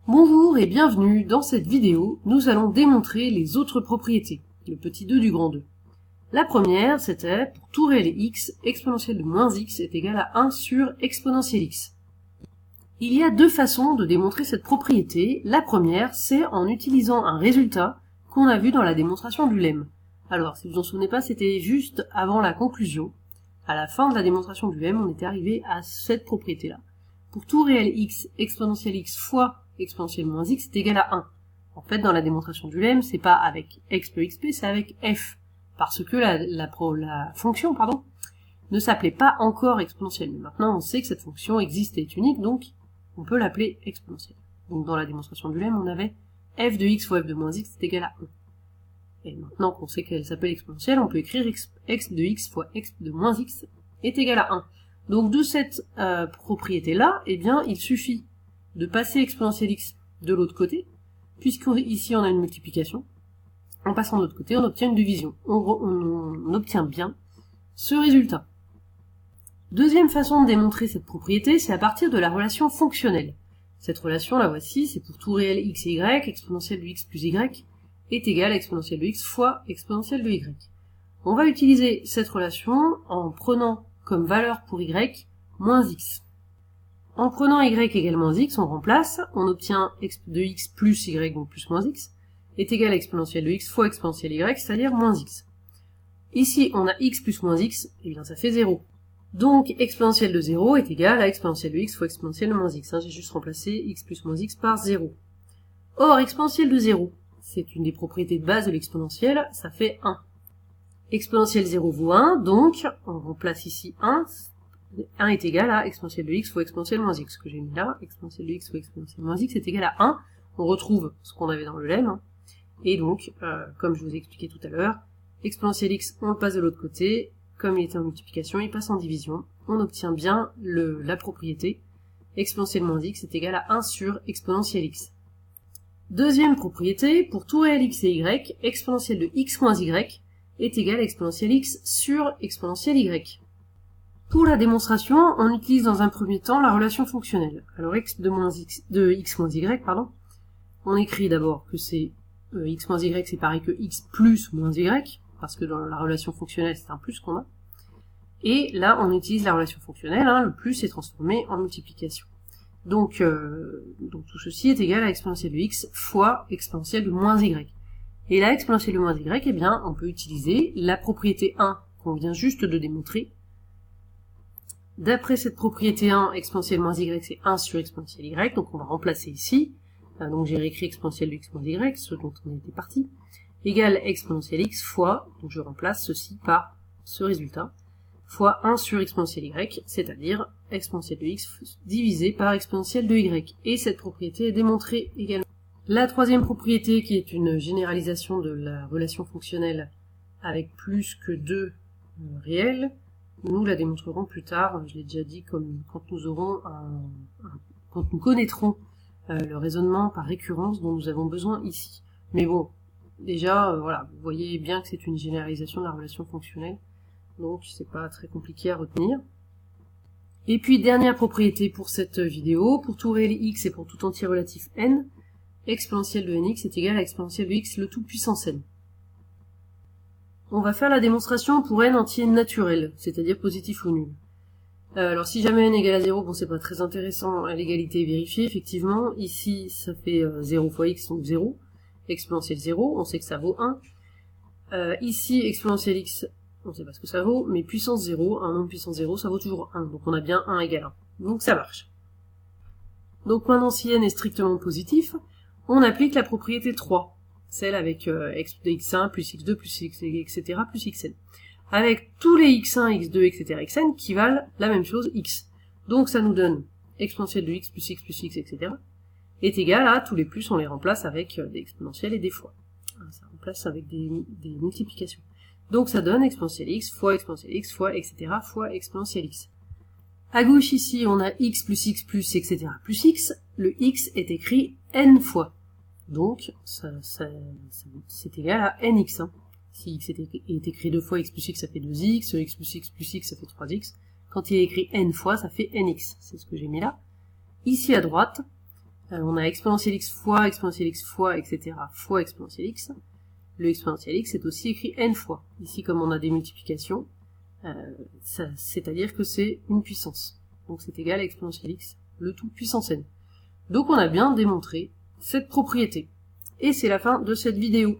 Bonjour et bienvenue, dans cette vidéo, nous allons démontrer les autres propriétés, le petit 2 du grand 2. La première, c'était, pour tout réel x, exponentielle de moins x est égal à 1 sur exponentielle x. Il y a deux façons de démontrer cette propriété. La première, c'est en utilisant un résultat qu'on a vu dans la démonstration du lemme. Alors, si vous en souvenez pas, c'était juste avant la conclusion. À la fin de la démonstration du lemme, on était arrivé à cette propriété-là. Pour tout réel x, exponentielle x fois exponentielle moins x est égal à 1. En fait, dans la démonstration du lemme, c'est pas avec x plus xp, c'est avec f. Parce que la fonction, ne s'appelait pas encore exponentielle. Mais maintenant, on sait que cette fonction existe et est unique, donc on peut l'appeler exponentielle. Donc dans la démonstration du lemme, on avait f de x fois f de moins x est égal à 1. Et maintenant qu'on sait qu'elle s'appelle exponentielle, on peut écrire x de x fois x de moins x est égal à 1. Donc de cette propriété-là, eh bien, il suffit de passer exponentielle x de l'autre côté, puisqu'ici on a une multiplication. En passant de l'autre côté, on obtient une division. On obtient bien ce résultat. Deuxième façon de démontrer cette propriété, c'est à partir de la relation fonctionnelle. Cette relation, la voici, c'est pour tout réel x et y, exponentielle de x plus y est égale à exponentielle de x fois exponentielle de y. On va utiliser cette relation en prenant comme valeur pour y moins x. En prenant y égale moins x, on remplace, on obtient x de x plus y, donc plus moins x, est égal à exponentielle de x fois exponentielle y, c'est-à-dire moins x. Ici, on a x plus moins x, et bien ça fait 0. Donc, exponentielle de 0 est égal à exponentielle de x fois exponentielle de moins x. J'ai juste remplacé x plus moins x par 0. Or, exponentielle de 0, c'est une des propriétés de base de l'exponentielle, ça fait 1. Exponentielle 0 vaut 1, donc on remplace ici 1. 1 est égal à exponentielle de x fois exponentielle moins x, que j'ai mis là. Exponentielle de x fois exponentielle moins x est égal à 1. On retrouve ce qu'on avait dans le lemme. Et donc, comme je vous ai expliqué tout à l'heure, exponentielle x, on le passe de l'autre côté. Comme il était en multiplication, il passe en division. On obtient bien la propriété exponentielle moins x est égal à 1 sur exponentielle x. Deuxième propriété, pour tout réel x et y, exponentielle de x moins y est égal à exponentielle x sur exponentielle y. Pour la démonstration, on utilise dans un premier temps la relation fonctionnelle. Alors x de x moins y, on écrit d'abord que c'est x moins y, c'est pareil que x plus moins y, parce que dans la relation fonctionnelle, c'est un plus qu'on a. Et là, on utilise la relation fonctionnelle, le plus est transformé en multiplication. Donc tout ceci est égal à exponentielle de x fois exponentielle de moins y. Et là, exponentielle de moins y, eh bien, on peut utiliser la propriété 1 qu'on vient juste de démontrer. D'après cette propriété 1, exponentielle moins y, c'est 1 sur exponentielle y, donc on va remplacer ici. Donc j'ai réécrit exponentielle de x moins y, ce dont on était parti, égale exponentielle x fois, donc je remplace ceci par ce résultat, fois 1 sur exponentielle y, c'est-à-dire exponentielle de x divisé par exponentielle de y. Et cette propriété est démontrée également. La troisième propriété, qui est une généralisation de la relation fonctionnelle avec plus que 2 réels, nous la démontrerons plus tard, je l'ai déjà dit, comme quand nous connaîtrons le raisonnement par récurrence dont nous avons besoin ici. Mais bon, déjà, voilà, vous voyez bien que c'est une généralisation de la relation fonctionnelle, donc c'est pas très compliqué à retenir. Et puis, dernière propriété pour cette vidéo, pour tout réel x et pour tout entier relatif n, exponentielle de nx est égale à exponentielle de x le tout puissance n. On va faire la démonstration pour n entier naturel, c'est-à-dire positif ou nul. Alors si jamais n égale à 0, bon c'est pas très intéressant, l'égalité est vérifiée, effectivement. Ici ça fait 0 fois x, donc 0. Exponentielle 0, on sait que ça vaut 1. Ici exponentielle x, on sait pas ce que ça vaut, mais puissance 0, un nombre puissance 0, ça vaut toujours 1. Donc on a bien 1 égale 1. Donc ça marche. Donc maintenant si n est strictement positif, on applique la propriété 3. Celle avec x de x1 plus x2 plus x, etc. plus xn. Avec tous les x1, x2, etc. xn qui valent la même chose, x. Donc ça nous donne exponentielle de x, etc. est égal à tous les plus, on les remplace avec des exponentielles et des fois. Ça remplace avec des multiplications. Donc ça donne exponentielle x, fois, etc. fois exponentielle x. À gauche ici, on a x, etc. plus x. Le x est écrit n fois. Donc, c'est égal à nx. Si x est écrit 2 fois x plus x, ça fait 2x, x plus x, ça fait 3x. Quand il est écrit n fois, ça fait nx. C'est ce que j'ai mis là. Ici à droite, On a exponentielle x fois, etc. fois exponentielle x. Le exponentielle x est aussi écrit n fois. Ici, comme on a des multiplications, c'est-à-dire que c'est une puissance. Donc c'est égal à exponentielle x, le tout puissance n. Donc on a bien démontré cette propriété. Et c'est la fin de cette vidéo.